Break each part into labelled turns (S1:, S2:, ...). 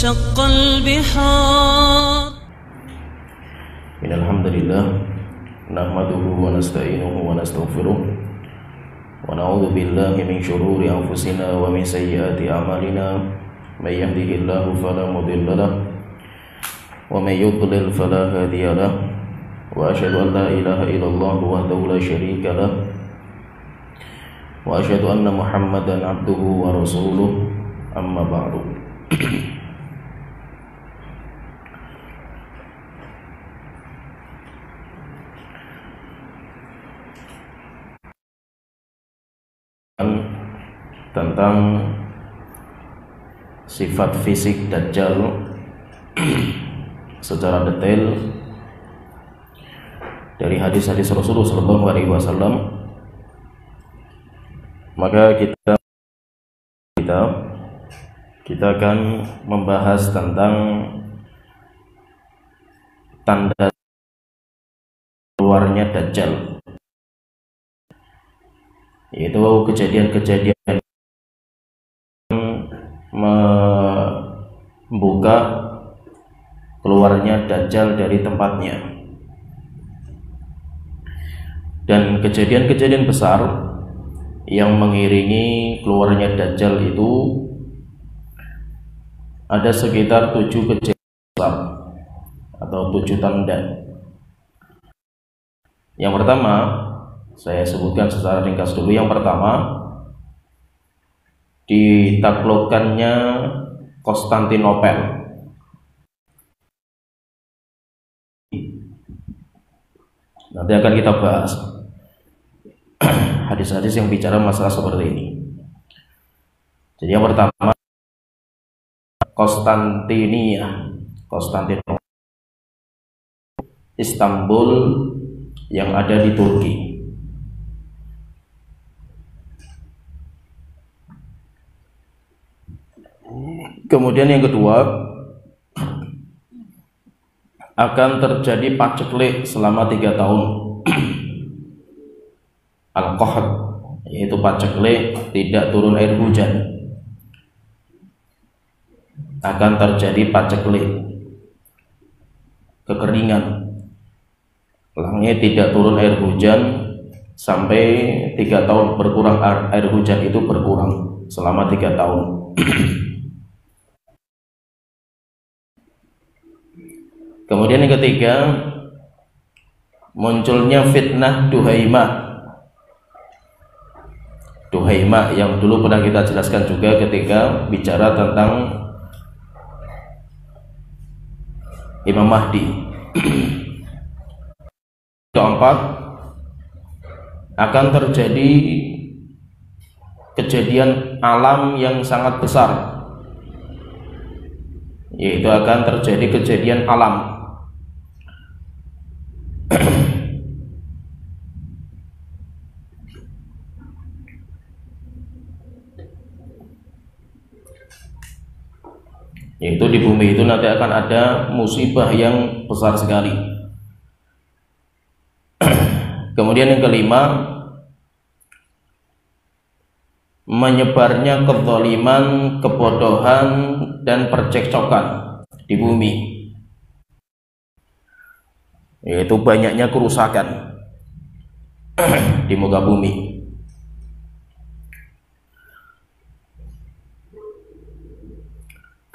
S1: وانشق البحار.
S2: إن الحمد لله نحمده ونستعينه ونستغفره ونعوذ بالله من شرور أنفسنا ومن سيئات أعمالنا من يهده الله فلا مضل له ومن يضلل فلا هادي له وأشهد أن لا إله إلا الله وحده لا شريك له وأشهد أن محمدا عبده ورسوله أما بعد. Tentang sifat fisik Dajjal secara detail dari hadis-hadis Rasulullah SAW, maka kita akan membahas tentang tanda keluarnya Dajjal, yaitu kejadian-kejadian membuka keluarnya Dajjal dari tempatnya, dan kejadian-kejadian besar yang mengiringi keluarnya Dajjal itu ada sekitar 7 kejadian besar atau 7 tanda. Yang pertama, saya sebutkan secara ringkas dulu. Yang pertama, ditaklukkannya Konstantinopel. Nanti akan kita bahas hadis-hadis yang bicara masalah seperti ini. Jadi yang pertama, Konstantinopel, Istanbul yang ada di Turki. Kemudian yang kedua, akan terjadi paceklik selama 3 tahun. Al-Qahd, yaitu paceklik, tidak turun air hujan. Akan terjadi paceklik, kekeringan, langit tidak turun air hujan sampai 3 tahun berkurang, air hujan itu berkurang selama 3 tahun. Kemudian yang ketiga, munculnya fitnah Duhaimah yang dulu pernah kita jelaskan juga ketika bicara tentang Imam Mahdi. Keempat, akan terjadi kejadian alam yang sangat besar, yaitu akan terjadi kejadian alam. Yaitu di bumi itu nanti akan ada musibah yang besar sekali. Kemudian yang kelima, menyebarnya kezaliman, kebodohan, dan percekcokan di bumi, yaitu banyaknya kerusakan di muka bumi.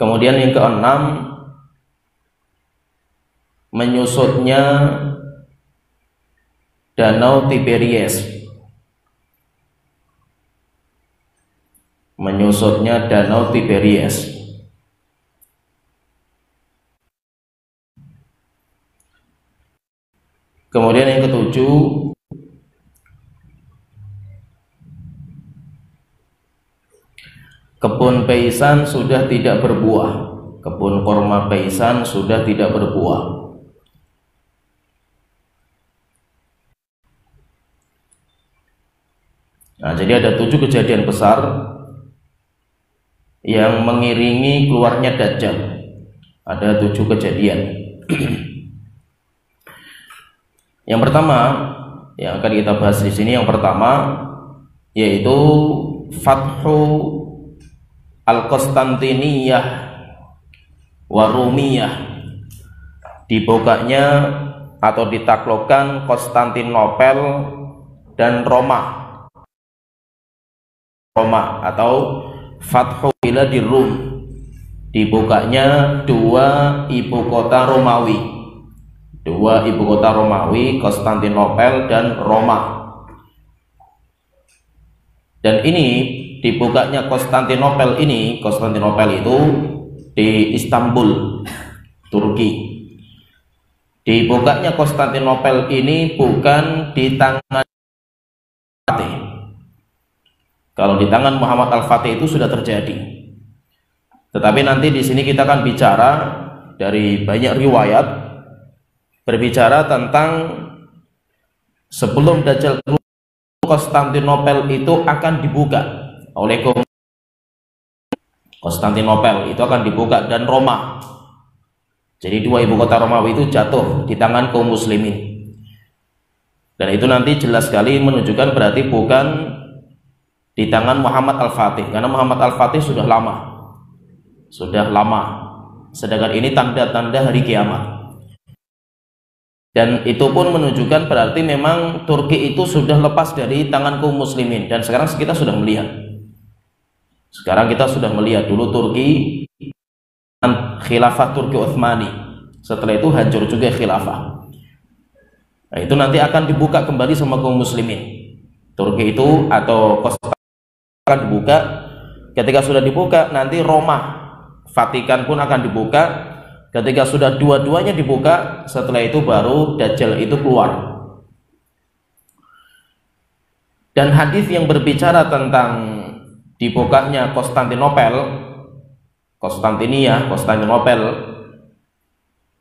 S2: Kemudian yang keenam, menyusutnya Danau Tiberias. Menyusutnya Danau Tiberias. Kemudian yang ketujuh, kebun peisan sudah tidak berbuah. Kebun korma peisan sudah tidak berbuah. Nah, jadi ada 7 kejadian besar yang mengiringi keluarnya Dajjal. Ada 7 kejadian. Yang pertama yang akan kita bahas di sini, yang pertama yaitu Fathu Al-Konstantiniyah Warumiyah, dibukanya atau ditaklukkan Konstantinopel dan Roma atau Fathu Biladir Rum, dibukanya dua ibu kota Romawi, Konstantinopel dan Roma. Dan ini dibukanya Konstantinopel itu di Istanbul, Turki. Dibukanya Konstantinopel ini bukan di tangan Fatih. Kalau di tangan Muhammad Al-Fatih itu sudah terjadi. Tetapi nanti di sini kita akan bicara dari banyak riwayat berbicara tentang sebelum Dajjal keluar, Konstantinopel itu akan dibuka oleh Konstantinopel itu akan dibuka, dan Roma. Jadi dua ibu kota Romawi itu jatuh di tangan kaum muslimin. Dan itu nanti jelas sekali menunjukkan berarti bukan di tangan Muhammad Al-Fatih, karena Muhammad Al-Fatih sudah lama. Sedangkan ini tanda-tanda hari kiamat. Dan itu pun menunjukkan berarti memang Turki itu sudah lepas dari tangan kaum muslimin. Dan sekarang kita sudah melihat. Dulu Turki, khilafah Turki Utsmani. Setelah itu hancur juga khilafah. Nah, itu nanti akan dibuka kembali sama kaum muslimin. Turki itu atau Konstantinopel akan dibuka. Ketika sudah dibuka, nanti Roma, Vatikan pun akan dibuka. Ketika sudah dua-duanya dibuka, setelah itu baru Dajjal itu keluar. Dan hadis yang berbicara tentang dibukanya Konstantinopel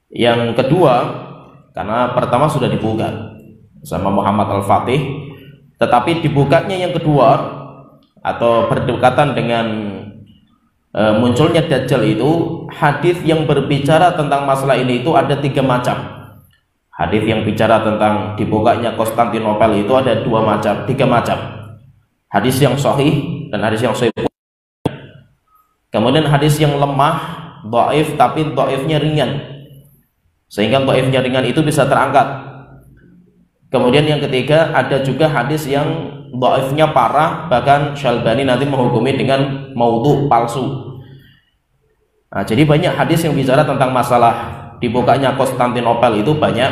S2: yang kedua, karena pertama sudah dibuka sama Muhammad Al-Fatih, tetapi dibukanya yang kedua atau berdekatan dengan munculnya Dajjal itu, hadis yang berbicara tentang masalah ini itu ada 3 macam. Hadis yang bicara tentang dibukanya Konstantinopel itu ada 3 macam. Hadis yang sahih dan hadis yang sahih. Kemudian hadis yang lemah, dhaif, tapi dhaifnya ringan, sehingga dhaifnya ringan itu bisa terangkat. Kemudian yang ketiga, ada juga hadis yang dhaifnya parah, bahkan Syalbani nanti menghukumi dengan maudhu, palsu. Nah, jadi banyak hadis yang bicara tentang masalah dibukanya Konstantinopel itu banyak.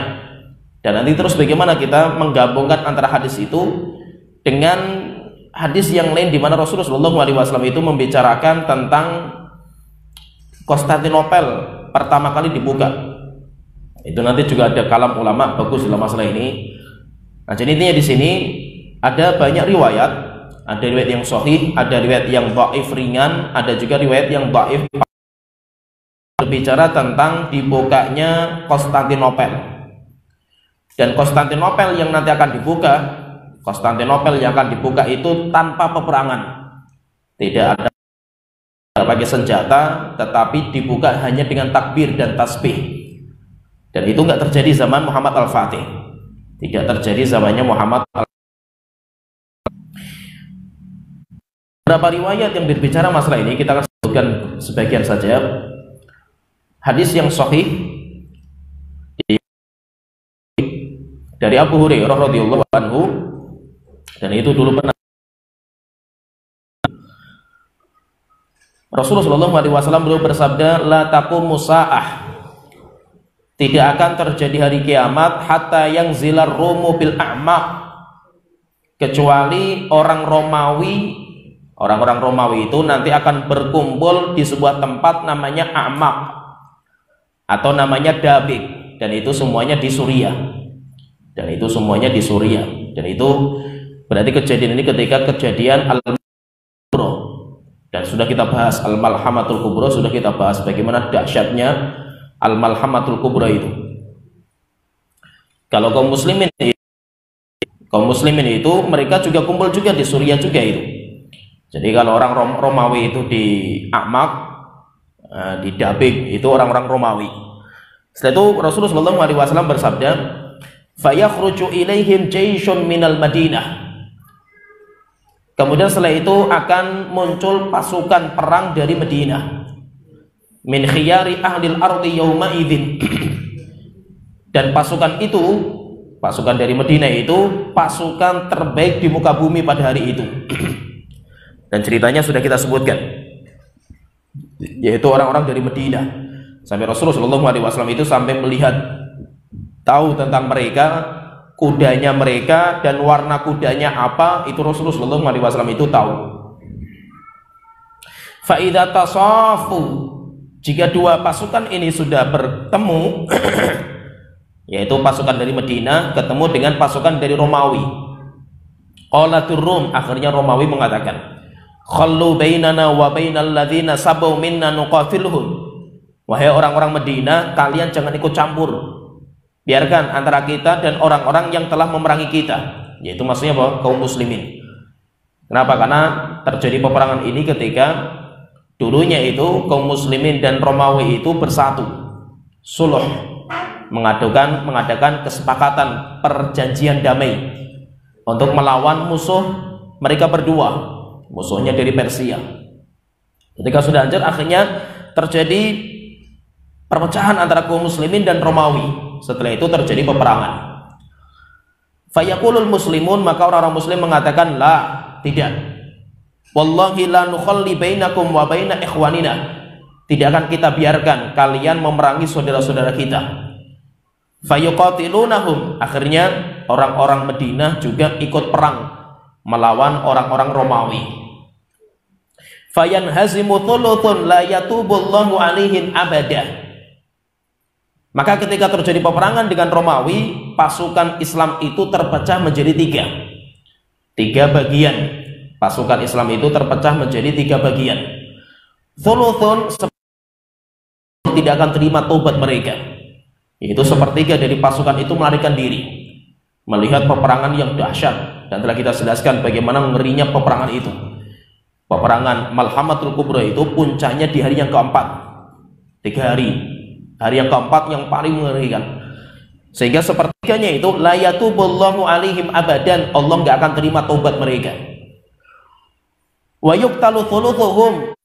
S2: Dan nanti terus bagaimana kita menggabungkan antara hadis itu dengan hadis yang lain di mana Rasulullah SAW itu membicarakan tentang Konstantinopel pertama kali dibuka. Itu nanti juga ada kalam ulama bagus dalam masalah ini. Nah, jadi intinya di sini ada banyak riwayat, ada riwayat yang sahih, ada riwayat yang dhaif ringan, ada juga riwayat yang dhaif berbicara tentang dibukanya Konstantinopel. Dan Konstantinopel yang nanti akan dibuka itu tanpa peperangan, tidak ada pakai senjata, tetapi dibuka hanya dengan takbir dan tasbih. Dan itu nggak terjadi zaman Muhammad Al-Fatih, tidak terjadi zamannya Muhammad Al-Fatih. Beberapa riwayat yang berbicara masalah ini kita akan sebutkan sebagian saja. Hadis yang sahih dari Abu Hurairah radhiyallahu anhu, dan itu dulu pernah Rasulullah SAW beliau bersabda, la taqumu sa'ah, tidak akan terjadi hari kiamat hatta yang zilar rumu bil a'maq, kecuali orang-orang Romawi itu nanti akan berkumpul di sebuah tempat namanya A'maq atau namanya Dabik, dan itu semuanya di Suriah. Dan itu berarti kejadian ini ketika kejadian Al-Kubra, dan sudah kita bahas Al-Malhamatul Kubra, sudah kita bahas bagaimana dahsyatnya Al-Malhamatul Kubra itu. Kalau kaum muslimin itu mereka juga kumpul juga di Suriah juga itu. Jadi kalau orang Romawi itu di A'maq, di Dabik itu orang-orang Romawi. Setelah itu Rasulullah SAW bersabda, fayakhruju ilaihim jayshun minal Madinah. Kemudian setelah itu akan muncul pasukan perang dari Madinah. min khiyari ahlil ardi yauma idzin. Dan pasukan itu, pasukan dari Madinah itu pasukan terbaik di muka bumi pada hari itu. Dan ceritanya sudah kita sebutkan, yaitu orang-orang dari Madinah. Sampai Rasulullah SAW itu sampai melihat, tahu tentang mereka, kudanya mereka dan warna kudanya apa, itu Rasulullah SAW itu tahu. Fa idza tasafu, jika dua pasukan ini sudah bertemu, yaitu pasukan dari Madinah ketemu dengan pasukan dari Romawi. Qalatur Rum, akhirnya Romawi mengatakan, khallu bainana wa bainal ladzina sabaw minna nuqatilhum. Wahai orang-orang Madinah, kalian jangan ikut campur. Biarkan antara kita dan orang-orang yang telah memerangi kita, yaitu maksudnya apa? Kaum muslimin. Kenapa? Karena terjadi peperangan ini ketika dulunya itu kaum muslimin dan Romawi itu bersatu, suluh, mengadakan kesepakatan perjanjian damai untuk melawan musuh mereka berdua, musuhnya dari Persia. Ketika sudah hancur, akhirnya terjadi perpecahan antara kaum muslimin dan Romawi. Setelah itu terjadi peperangan. Fayaqulul muslimun, maka orang-orang muslim mengatakan, la, tidak. Wallahi la nukhalli bainakum wa baina ikhwanina. Tidak akan kita biarkan kalian memerangi saudara-saudara kita. Fayuqatilunahum, akhirnya orang-orang Madinah juga ikut perang melawan orang-orang Romawi. Fayanhazimu thuluthun la yatubullahu alaihim abada. Maka ketika terjadi peperangan dengan Romawi, pasukan Islam itu terpecah menjadi tiga bagian. Pasukan Islam itu terpecah menjadi 3 bagian. Thuluthun, tidak akan terima tobat mereka, yaitu sepertiga dari pasukan itu melarikan diri melihat peperangan yang dahsyat. Dan telah kita jelaskan bagaimana ngerinya peperangan itu. Peperangan Malhamatul Kubra itu puncaknya di hari yang keempat, 3 hari. Hari yang keempat yang paling mengerikan. Sehingga sepertiganya itu la yatubullahu alaihim abadan, Allah nggak akan terima tobat mereka. Wa yuqtalu thuluthuhum,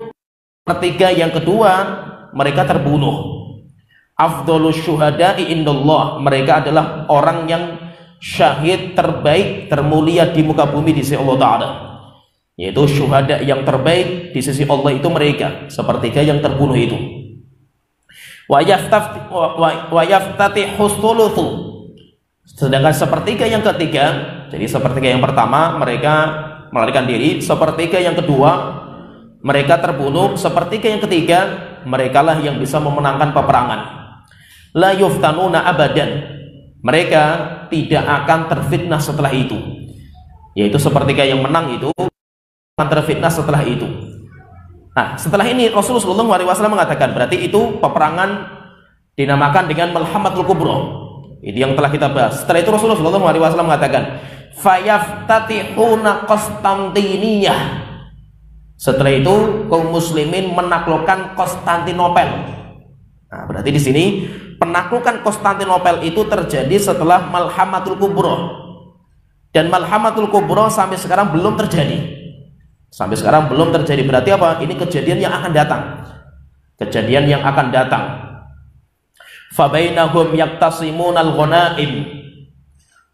S2: sepertiga yang kedua mereka terbunuh. Afdhalus syuhada'i indallah, mereka adalah orang yang syahid terbaik, termulia di muka bumi di sisi Allah Ta'ala, yaitu syuhada yang terbaik di sisi Allah itu mereka, sepertiga yang terbunuh itu. Wa yaftatihus thuluthu, sedangkan sepertiga yang ketiga, jadi sepertiga yang pertama mereka melarikan diri, sepertiga yang kedua mereka terbunuh, sepertiga yang ketiga mereka lah yang bisa memenangkan peperangan. La yuftanuna abadan, mereka tidak akan terfitnah setelah itu, yaitu sepertiga yang menang itu akan terfitnah setelah itu. Nah, setelah ini Rasulullah SAW mengatakan, berarti itu peperangan dinamakan dengan Malhamatul Kubra. Itu yang telah kita bahas. Setelah itu Rasulullah SAW mengatakan, fayaftatihuna Konstantiniyah. Setelah itu kaum muslimin menaklukkan Konstantinopel. Nah, berarti di sini penaklukan Konstantinopel itu terjadi setelah Malhamatul Kubra. Dan Malhamatul Kubra sampai sekarang belum terjadi. Sampai sekarang belum terjadi. Berarti apa? Ini kejadian yang akan datang. Kejadian yang akan datang. Fabainahum yaktasimunal ghanaim.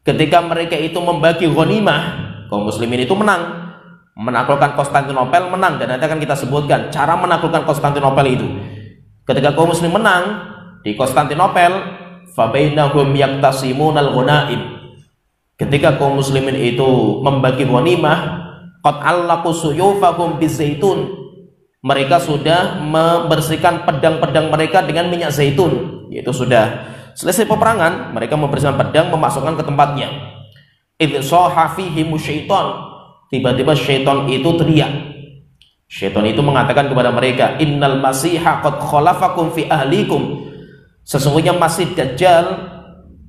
S2: Ketika mereka itu membagi ghanimah, kaum muslimin itu menang, menaklukkan Konstantinopel, menang. Dan nanti akan kita sebutkan cara menaklukkan Konstantinopel itu. Ketika kaum muslim menang di Konstantinopel, fabainahum yaktasimunal ghanaim. Ketika kaum muslimin itu membagi ghanimah, qad allaqu suyufahum bizaitun, mereka sudah membersihkan pedang-pedang mereka dengan minyak zaitun, yaitu sudah selesai peperangan, mereka membersihkan pedang, memasukkan ke tempatnya. Idh shaha fihim syaitan, tiba-tiba syaitan itu teriak. Syaitan itu mengatakan kepada mereka, innal masiha qad khalafakum fi ahlikum, sesungguhnya Masih Dajjal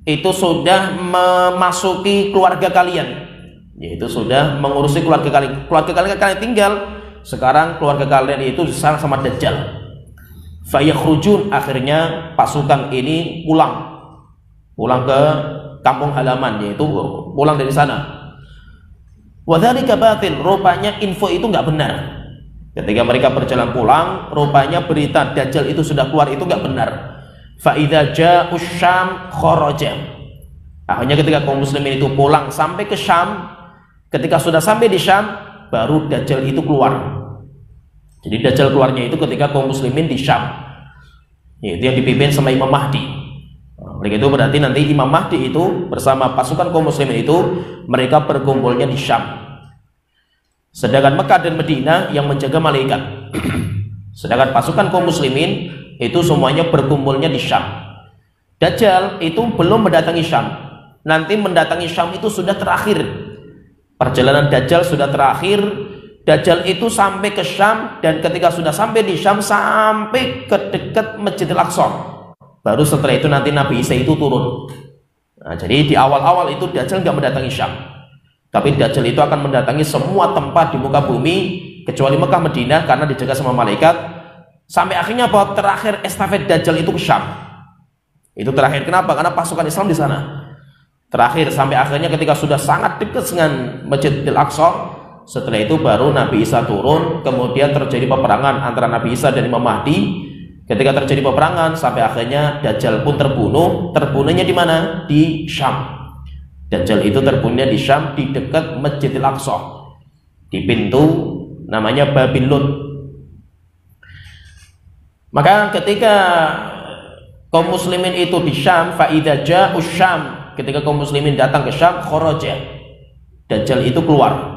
S2: itu sudah memasuki keluarga kalian, yaitu sudah mengurusi keluarga kalian. Keluarga kalian tinggal, sekarang keluarga kalian itu diserang sama Dajjal. Fayakhrujun, akhirnya pasukan ini pulang ke kampung halaman, yaitu pulang dari sana. Wadzalika batil, rupanya info itu nggak benar. Ketika mereka berjalan pulang, rupanya berita Dajjal itu sudah keluar itu nggak benar. Fa idza ja'u Syam kharaja. Akhirnya ketika kaum muslimin itu pulang sampai ke Syam, ketika sudah sampai di Syam, baru Dajjal itu keluar. Jadi Dajjal keluarnya itu ketika kaum muslimin di Syam, yaitu yang dipimpin sama Imam Mahdi. Oleh itu berarti nanti Imam Mahdi itu bersama pasukan kaum muslimin itu mereka berkumpulnya di Syam. Sedangkan Mekah dan Madinah yang menjaga malaikat. Sedangkan pasukan kaum muslimin itu semuanya berkumpulnya di Syam. Dajjal itu belum mendatangi Syam. Nanti mendatangi Syam itu sudah terakhir. Perjalanan Dajjal sudah terakhir. Dajjal itu sampai ke Syam, dan ketika sudah sampai di Syam sampai ke dekat Masjidil Aqsa. Baru setelah itu nanti Nabi Isa itu turun. Nah, jadi di awal-awal itu Dajjal nggak mendatangi Syam. Tapi Dajjal itu akan mendatangi semua tempat di muka bumi kecuali Mekah Madinah karena dijaga sama malaikat. Sampai akhirnya bahwa terakhir estafet Dajjal itu ke Syam. Itu terakhir. Kenapa? Karena pasukan Islam di sana. Terakhir sampai akhirnya ketika sudah sangat dekat dengan Masjidil Aqsa, setelah itu baru Nabi Isa turun, kemudian terjadi peperangan antara Nabi Isa dan Imam Mahdi. Ketika terjadi peperangan sampai akhirnya Dajjal pun terbunuh. Terbunuhnya di mana? Di Syam. Dajjal itu terbunuhnya di Syam di dekat Masjidil Aqsa, di pintu namanya Babil Lut. Maka ketika kaum muslimin itu di Syam, fa idza ja'u Syam, ketika kaum muslimin datang ke Syam, kharaja, Dajjal itu keluar.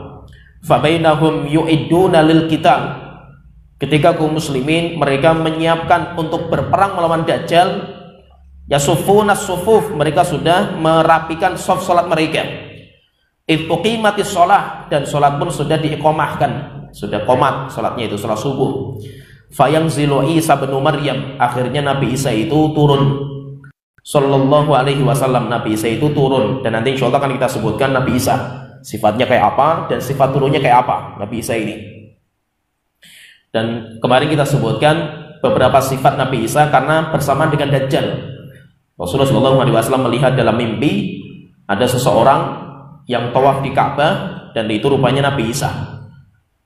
S2: Fa bainahum yu'idduna lil qital. Ketika kaum muslimin mereka menyiapkan untuk berperang melawan Dajjal, yasufuna sufuf, mereka sudah merapikan saf salat mereka. Iqamatis shalah, dan salat pun sudah diiqamahkan, sudah qomat salatnya itu salat subuh. Fayanzilu Isa bin Maryam, akhirnya Nabi Isa itu turun. Sallallahu alaihi wasallam, Nabi Isa itu turun, dan nanti insyaallah akan kita sebutkan Nabi Isa sifatnya kayak apa dan sifat turunnya kayak apa Nabi Isa ini. Dan kemarin kita sebutkan beberapa sifat Nabi Isa karena bersamaan dengan Dajjal. Rasulullah SAW melihat dalam mimpi ada seseorang yang tawaf di Ka'bah, dan itu rupanya Nabi Isa.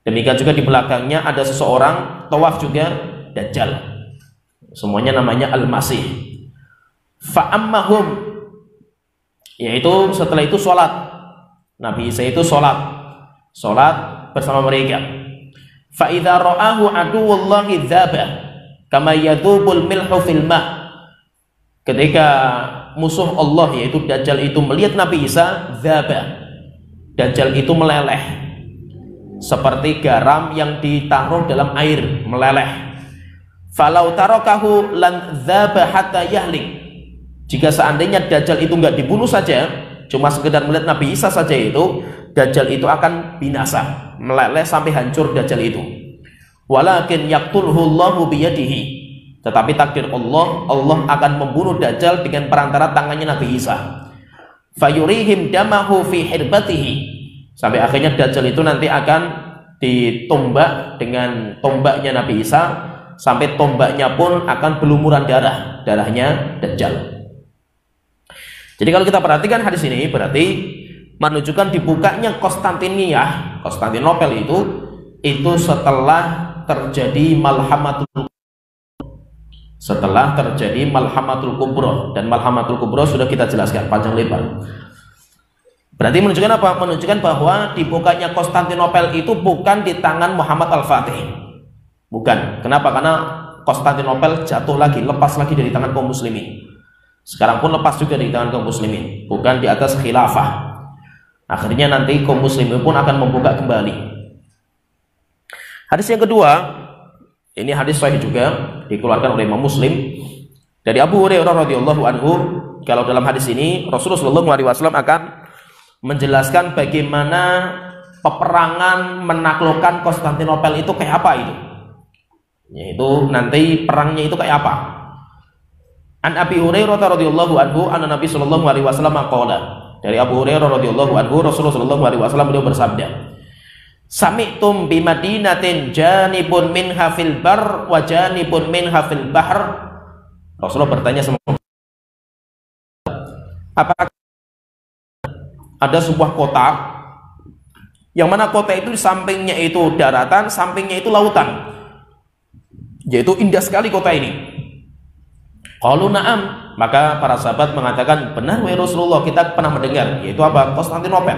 S2: Demikian juga di belakangnya ada seseorang tawaf juga Dajjal. Semuanya namanya Al-Masih. Fa'ammahum, yaitu setelah itu sholat. Nabi Isa itu sholat bersama mereka. Fa'idha ra'ahu aduwallahi dzaba kama yadhubul milhu fil ma'. Ketika musuh Allah yaitu Dajjal itu melihat Nabi Isa, dzaba, Dajjal itu meleleh seperti garam yang ditaruh dalam air, meleleh. Falau tarakahu lan dzaba hatta yahlik. Jika seandainya Dajjal itu enggak dibunuh saja, cuma sekedar melihat Nabi Isa saja, itu Dajjal itu akan binasa, meleleh sampai hancur Dajjal itu. Walakin yaqtulhu Allahu biyadihi. Tetapi takdir Allah, Allah akan membunuh Dajjal dengan perantara tangannya Nabi Isa. Fayurihim damahu fi hirbatihi. Sampai akhirnya Dajjal itu nanti akan ditombak dengan tombaknya Nabi Isa, sampai tombaknya pun akan berlumuran darahnya Dajjal. Jadi kalau kita perhatikan hadis ini, berarti menunjukkan dibukanya Konstantinopel itu setelah terjadi Malhamatul Kubra, dan Malhamatul Kubra sudah kita jelaskan panjang lebar. Berarti menunjukkan apa? Menunjukkan bahwa dibukanya Konstantinopel itu bukan di tangan Muhammad Al-Fatih. Bukan. Kenapa? Karena Konstantinopel jatuh lagi, lepas lagi dari tangan kaum muslimin. Sekarang pun lepas juga dari tangan kaum muslimin, bukan di atas khilafah. Akhirnya nanti kaum muslimin pun akan membuka kembali. Hadis yang kedua, ini hadis sahih juga, dikeluarkan oleh Imam Muslim dari Abu Hurairah radhiyallahu anhu. Kalau dalam hadis ini Rasulullah SAW akan menjelaskan bagaimana peperangan menaklukkan Konstantinopel itu kayak apa itu. Yaitu nanti perangnya itu kayak apa. An Abi Hurairah radhiyallahu anhu anna Nabi sallallahu alaihi wasallam qala. Dari Abu Hurairah radhiyallahu anhu, Rasulullah sallallahu alaihi wasallam beliau bersabda, "Sami'tum bi Madinatin janibun minha fil bar wa janibun minha fil bahr." Rasulullah bertanya sama, apakah ada sebuah kota yang mana kota itu di sampingnya itu daratan, sampingnya itu lautan, yaitu indah sekali kota ini. Qalu na'am, maka para sahabat mengatakan, benar wahai Rasulullah, kita pernah mendengar, yaitu apa? Konstantinopel.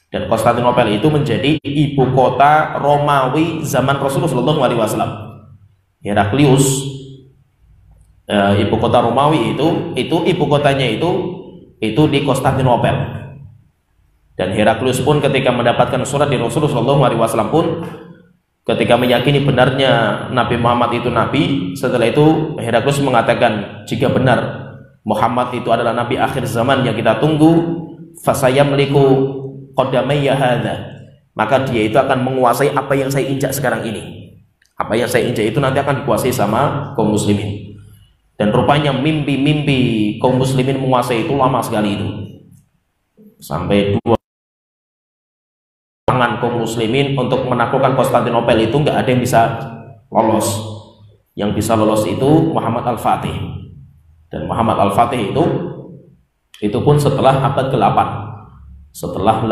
S2: Dan Konstantinopel itu menjadi ibu kota Romawi zaman Rasulullah SAW. Heraklius, ibu kota Romawi itu ibu kotanya itu di Konstantinopel. Dan Heraklius pun ketika mendapatkan surat di Rasulullah SAW pun, ketika meyakini benarnya Nabi Muhammad itu Nabi, setelah itu Heraklius mengatakan, jika benar Muhammad itu adalah Nabi akhir zaman yang kita tunggu, fasayamliku qadamayya hadza, maka dia itu akan menguasai apa yang saya injak sekarang ini. Apa yang saya injak itu nanti akan dikuasai sama kaum muslimin. Dan rupanya mimpi-mimpi kaum muslimin menguasai itu lama sekali itu. Sampai 2 tangan kaum muslimin untuk menaklukkan Konstantinopel itu nggak ada yang bisa lolos. Yang bisa lolos itu Muhammad Al-Fatih. Dan Muhammad Al-Fatih itu pun setelah abad ke-8. Setelah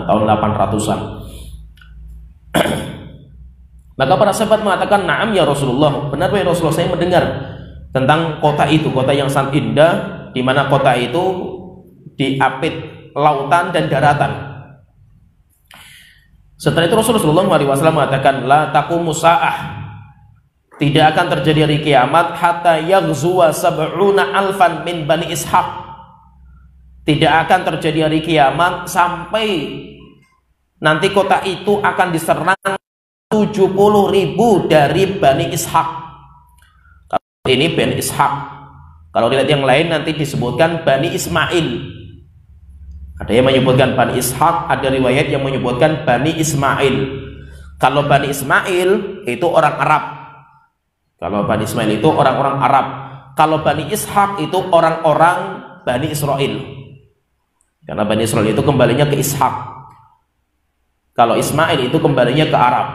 S2: tahun 800-an. Maka para sahabat mengatakan, "Na'am ya Rasulullah." Benar wahai Rasulullah, saya mendengar tentang kota itu, kota yang sangat indah, di mana kota itu diapit lautan dan daratan. Setelah itu Rasulullah SAW mengatakan, la taqumu sa'ah, tidak akan terjadi hari kiamat hatta yaghzuwa sab'una alfan min Bani Ishaq. Tidak akan terjadi hari kiamat sampai nanti kota itu akan diserang 70.000 dari Bani Ishaq. Ini Bani Ishaq. Kalau dilihat yang lain nanti disebutkan Bani Ismail. Ada yang menyebutkan Bani Ishaq, ada riwayat yang menyebutkan Bani Ismail. Kalau Bani Ismail itu orang Arab. Kalau Bani Ismail itu orang-orang Arab. Kalau Bani Ishaq itu orang-orang Bani Israel. Karena Bani Israel itu kembalinya ke Ishaq. Kalau Ismail itu kembalinya ke Arab.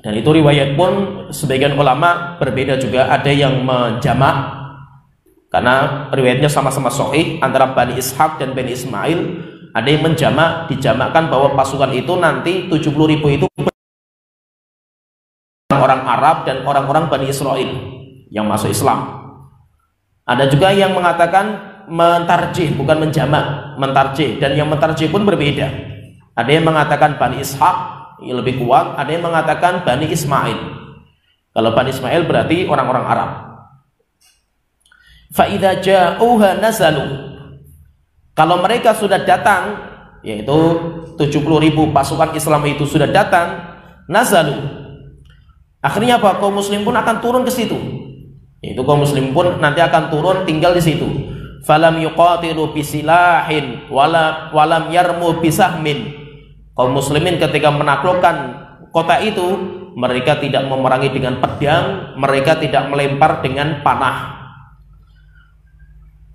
S2: Dan itu riwayat pun sebagian ulama berbeda juga. Ada yang menjamak, karena riwayatnya sama-sama sahih antara Bani Ishaq dan Bani Ismail. Ada yang menjamak, dijamakkan bahwa pasukan itu nanti 70.000 itu orang Arab dan orang-orang Bani Israel yang masuk Islam. Ada juga yang mengatakan mentarjih, bukan menjamak, mentarjih. Dan yang mentarjih pun berbeda. Ada yang mengatakan Bani Ishaq yang lebih kuat, ada yang mengatakan Bani Ismail. Kalau Bani Ismail berarti orang-orang Arab. Fa'idha ja'uha nazalu, kalau mereka sudah datang, yaitu 70.000 pasukan Islam itu sudah datang, nazalu, akhirnya apa? Kaum muslim pun akan turun ke situ. Yaitu kaum muslim pun nanti akan turun tinggal di situ. Falam yuqatilu bisilahin walam yarmu bisahmin. Kaum muslimin ketika menaklukkan kota itu, mereka tidak memerangi dengan pedang, mereka tidak melempar dengan panah.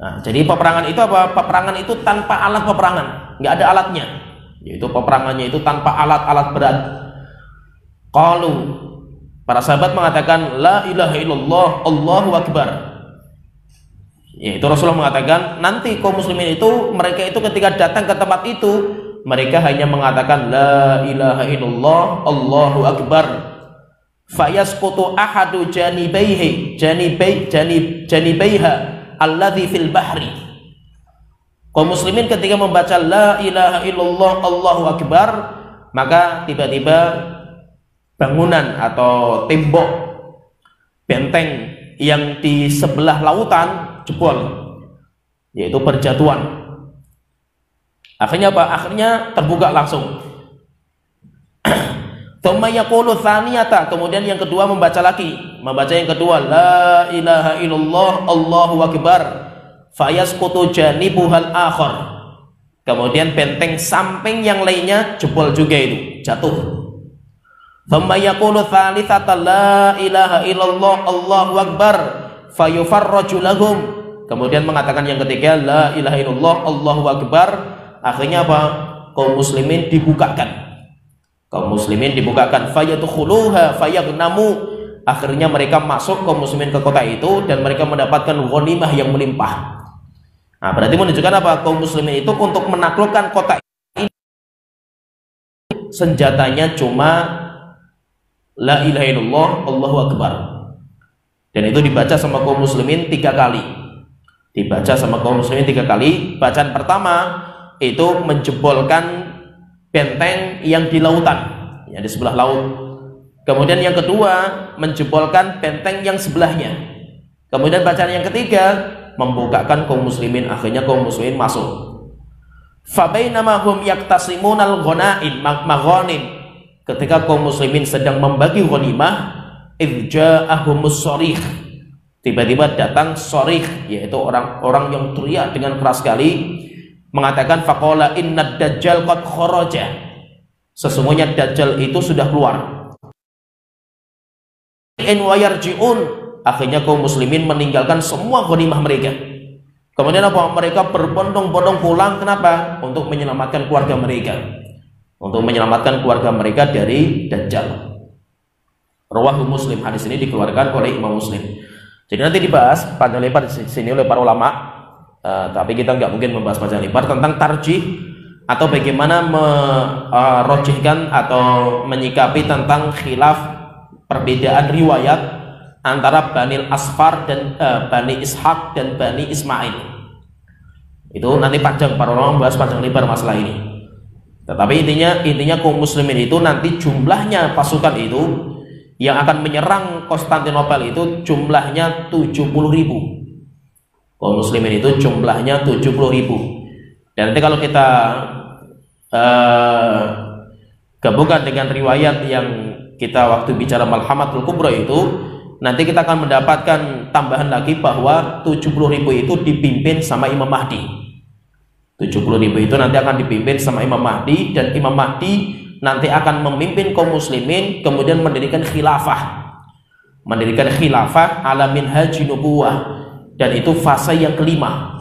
S2: Nah, jadi peperangan itu apa? Peperangan itu tanpa alat peperangan, nggak ada alatnya. Yaitu peperangannya itu tanpa alat-alat berat. Qalu, para sahabat mengatakan, la ilaha illallah, Allahu akbar. Yaitu Rasulullah mengatakan, nanti kaum muslimin itu, mereka itu ketika datang ke tempat itu, mereka hanya mengatakan la ilaha illallah, Allahu akbar. Fayasqutu ahadu janibaiha alladzi fil bahri. Kaum muslimin ketika membaca la ilaha illallah Allahu akbar, maka tiba-tiba bangunan atau tembok benteng yang di sebelah lautan jebol, yaitu berjatuhan. Akhirnya apa? Akhirnya terbuka langsung. Tsumma yaqulu tsaniyata, kemudian yang kedua membaca lagi, membaca yang kedua la ilaha illallah Allahu akbar, fayasqutu janibuhal akhar. Kemudian benteng samping yang lainnya jebol juga itu, jatuh. Tsumma yaqulu tsalitsata la ilaha illallah Allahu akbar, fayufarraju lahum. Kemudian mengatakan yang ketiga la ilaha illallah Allahu akbar. Akhirnya apa? Kaum muslimin dibukakan. Kaum muslimin dibukakan, fayadkhuluha fayagnamu. Akhirnya mereka masuk kaum muslimin ke kota itu dan mereka mendapatkan ghanimah yang melimpah. Nah, berarti menunjukkan apa? Kaum muslimin itu untuk menaklukkan kota ini senjatanya cuma la ilaha illallah, Allahu akbar. Dan itu dibaca sama kaum muslimin 3 kali. Dibaca sama kaum muslimin 3 kali. Bacaan pertama itu menjebolkan benteng yang di lautan, yang di sebelah laut. Kemudian yang kedua menjebolkan benteng yang sebelahnya. Kemudian bacaan yang ketiga membukakan kaum muslimin. Akhirnya kaum muslimin masuk. Fabainama hum yaktasimunal ghanaim maghanim, ketika kaum muslimin sedang membagi ghanimah, idja'ahumus sharikh, tiba-tiba datang sharikh, yaitu orang-orang yang teriak dengan keras sekali, mengatakan faqala innad dajjal qad kharaja, sesungguhnya dajjal itu sudah keluar. In wayarji'un, akhirnya kaum muslimin meninggalkan semua ghanimah mereka. Kemudian apa? Mereka berbondong-bondong pulang. Kenapa? Untuk menyelamatkan keluarga mereka, untuk menyelamatkan keluarga mereka dari dajjal. Rawahu Muslim, hadis ini dikeluarkan oleh Imam Muslim. Jadi nanti dibahas panjang lebar di sini oleh para ulama, tapi kita nggak mungkin membahas panjang lebar tentang tarjih atau bagaimana merojihkan atau menyikapi tentang khilaf perbedaan riwayat antara Bani Asfar dan Bani Ishaq dan Bani Ismail. Itu nanti panjang, para ulama membahas panjang lebar masalah ini. Tetapi intinya kaum muslimin itu nanti jumlahnya pasukan itu yang akan menyerang Konstantinopel itu jumlahnya 70.000. Kaum muslimin itu jumlahnya 70.000. Dan nanti kalau kita gabungkan dengan riwayat yang kita waktu bicara Malhamatul Kubra itu, nanti kita akan mendapatkan tambahan lagi bahwa 70.000 itu dipimpin sama Imam Mahdi. 70.000 itu nanti akan dipimpin sama Imam Mahdi, dan Imam Mahdi nanti akan memimpin kaum muslimin, kemudian mendirikan khilafah ala minhaji nubuwah, dan itu fase yang kelima.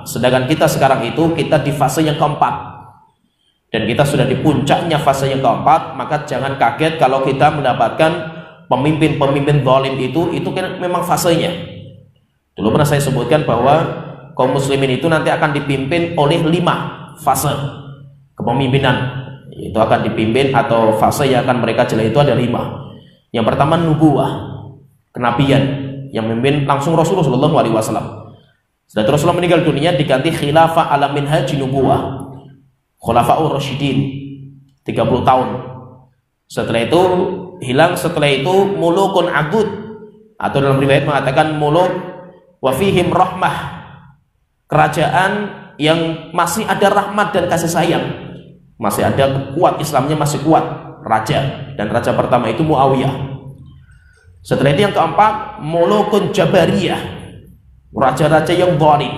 S2: Sedangkan kita sekarang itu kita di fase yang keempat, dan kita sudah di puncaknya fase yang keempat. Maka jangan kaget kalau kita mendapatkan pemimpin zalim itu kan memang fasenya. Dulu pernah saya sebutkan bahwa kaum muslimin itu nanti akan dipimpin oleh 5 fase kepemimpinan. Itu akan dipimpin atau fase yang akan mereka jalani itu ada 5. Yang pertama nubuwah, kenabian, yang memimpin langsung Rasulullah SAW. Setelah Rasulullah meninggal dunia diganti khilafah ala minhaji nubuwah, khulafaur rasyidin 30 tahun. Setelah itu hilang, setelah itu mulukun agud, atau dalam riwayat mengatakan muluk wa fihim rahmah, kerajaan yang masih ada rahmat dan kasih sayang, masih ada kuat, Islamnya masih kuat, raja. Dan raja pertama itu Muawiyah. Setelah itu yang keempat mulukun jabariyah, raja-raja yang zalim,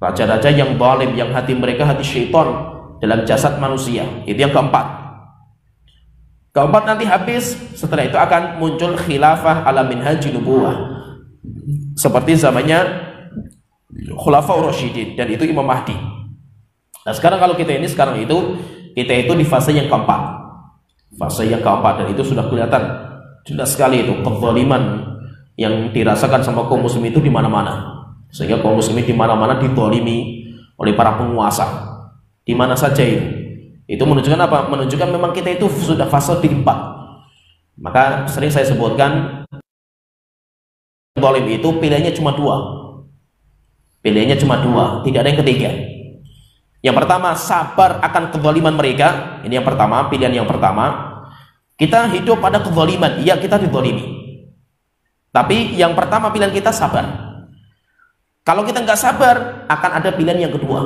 S2: raja-raja yang zalim, yang hati mereka hati syaitan dalam jasad manusia. Itu yang keempat. Keempat nanti habis, setelah itu akan muncul khilafah ala minhaji nubuwah, seperti zamannya Khulafaur Rasyidin, dan itu Imam Mahdi. Nah sekarang kalau kita itu di fase yang keempat. Dan itu sudah kelihatan jelas sekali itu kezaliman yang dirasakan sama kaum muslim itu di mana-mana. Sehingga kaum muslimin di mana-mana dizalimi oleh para penguasa. Di mana saja itu. Itu menunjukkan apa? Menunjukkan memang kita itu sudah fase di 4. Maka sering saya sebutkan zalim itu pilihannya cuma 2. Tidak ada yang ketiga. Yang pertama, sabar akan kezaliman mereka. Ini yang pertama, pilihan yang pertama. Kita hidup pada kezaliman, iya kita dizalimi. Tapi yang pertama pilihan kita sabar. Kalau kita nggak sabar, akan ada pilihan yang kedua.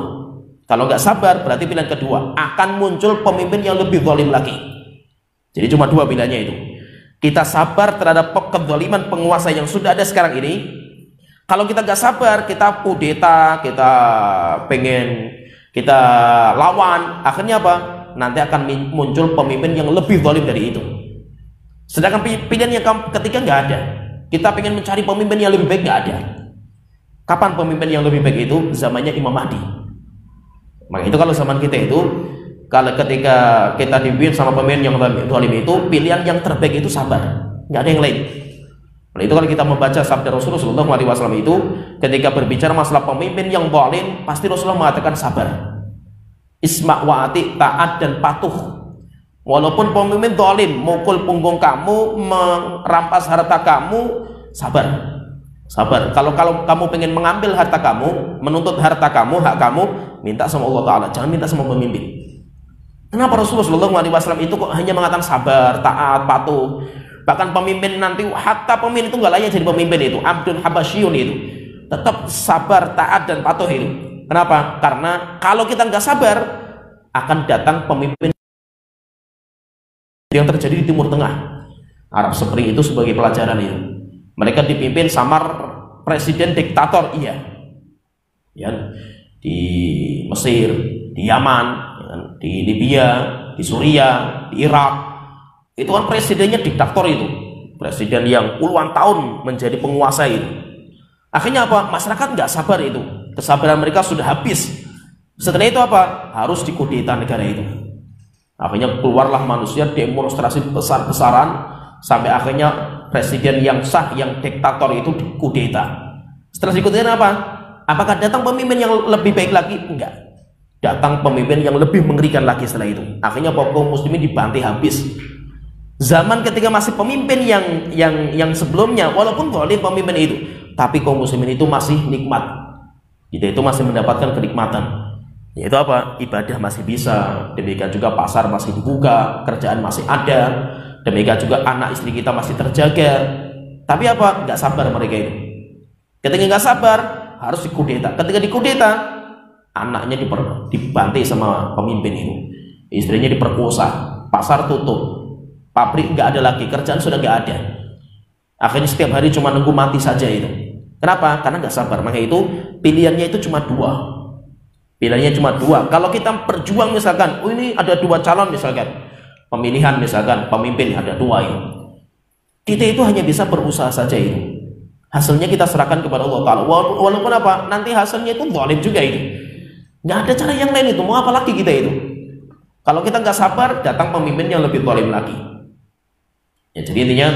S2: Kalau nggak sabar, berarti pilihan kedua akan muncul pemimpin yang lebih zalim lagi. Jadi cuma 2 pilihannya itu. Kita sabar terhadap kezaliman penguasa yang sudah ada sekarang ini. Kalau kita nggak sabar, kita kudeta, kita lawan, akhirnya apa? Nanti akan muncul pemimpin yang lebih zalim dari itu. Sedangkan pilihan yang ketiga nggak ada. Kita pengen mencari pemimpin yang lebih baik, nggak ada. Kapan pemimpin yang lebih baik itu? Zamannya Imam Mahdi. Maka itu kalau zaman kita itu, kalau ketika kita dipimpin sama pemimpin yang zalim itu, pilihan yang terbaik itu sabar, nggak ada yang lain. Oleh itu kalau kita membaca sabda Rasulullah SAW itu, ketika berbicara masalah pemimpin yang zalim, pasti Rasulullah mengatakan sabar. Isma' wa ati, taat dan patuh. Walaupun pemimpin zalim, mukul punggung kamu, merampas harta kamu, sabar. Sabar. Kalau kamu pengen mengambil harta kamu, menuntut harta kamu, hak kamu, minta sama Allah Ta'ala, jangan minta sama pemimpin. Kenapa Rasulullah SAW itu kok hanya mengatakan sabar, taat, patuh? Bahkan pemimpin nanti, hatta pemimpin itu nggak layak jadi pemimpin itu, Abdul Habasyun itu, tetap sabar, taat dan patuh itu. Kenapa? Karena kalau kita nggak sabar, akan datang pemimpin yang terjadi di Timur Tengah. Arab Spring itu sebagai pelajaran itu. Mereka dipimpin samar presiden diktator, iya, ya, di Mesir, di Yaman, di Libya, di Suriah, di Irak. Itu kan presidennya diktator itu, presiden yang puluhan tahun menjadi penguasa itu. Akhirnya apa? Masyarakat nggak sabar itu, kesabaran mereka sudah habis. Setelah itu apa? Harus dikudeta negara itu. Akhirnya keluarlah manusia demonstrasi besar-besaran sampai akhirnya presiden yang sah, yang diktator itu dikudeta. Setelah dikudeta apa? Apakah datang pemimpin yang lebih baik lagi? Enggak. Datang pemimpin yang lebih mengerikan lagi setelah itu. Akhirnya kaum muslimin dibantai habis. Zaman ketika masih pemimpin yang sebelumnya, walaupun zalim pemimpin itu, tapi kaum muslimin itu masih nikmat. Kita itu masih mendapatkan kenikmatan. Yaitu apa? Ibadah masih bisa. Demikian juga pasar masih dibuka, kerjaan masih ada. Demikian juga anak istri kita masih terjaga. Tapi apa? Nggak sabar mereka itu. Ketika nggak sabar, harus dikudeta. Ketika dikudeta, anaknya dibantai sama pemimpin itu. Istrinya diperkosa, pasar tutup. Pabrik nggak ada lagi, kerjaan sudah nggak ada. Akhirnya setiap hari cuma nunggu mati saja itu. Kenapa? Karena nggak sabar. Maka itu pilihannya itu cuma dua. Pilihannya cuma dua. Kalau kita berjuang misalkan, oh ini ada dua calon misalkan, pemilihan misalkan pemimpin ada dua itu. Kita itu hanya bisa berusaha saja itu. Hasilnya kita serahkan kepada Allah Ta'ala. Walaupun apa? Nanti hasilnya itu zalim juga itu. Nggak ada cara yang lain itu. Mau apa lagi kita itu? Kalau kita nggak sabar, datang pemimpin yang lebih zalim lagi. Ya, jadi intinya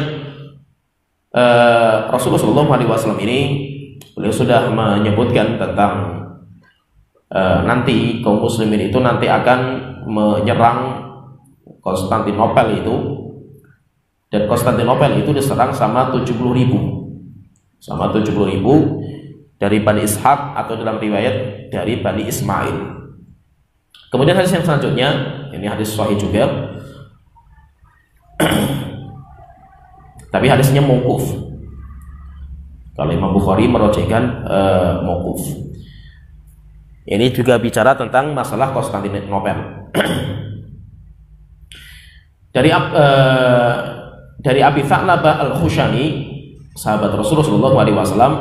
S2: Rasulullah SAW ini beliau sudah menyebutkan tentang nanti kaum muslimin itu nanti akan menyerang Konstantinopel itu, dan Konstantinopel itu diserang sama 70.000 dari Bani Ishaq, atau dalam riwayat dari Bani Ismail. Kemudian hadis yang selanjutnya, ini hadis sahih juga. Tapi hadisnya mauquf. Kalau Imam Bukhari merojekkan mauquf. Ini juga bicara tentang masalah Konstantinopel. Dari Abi Tha'labah Al-Khushani, sahabat Rasulullah SAW,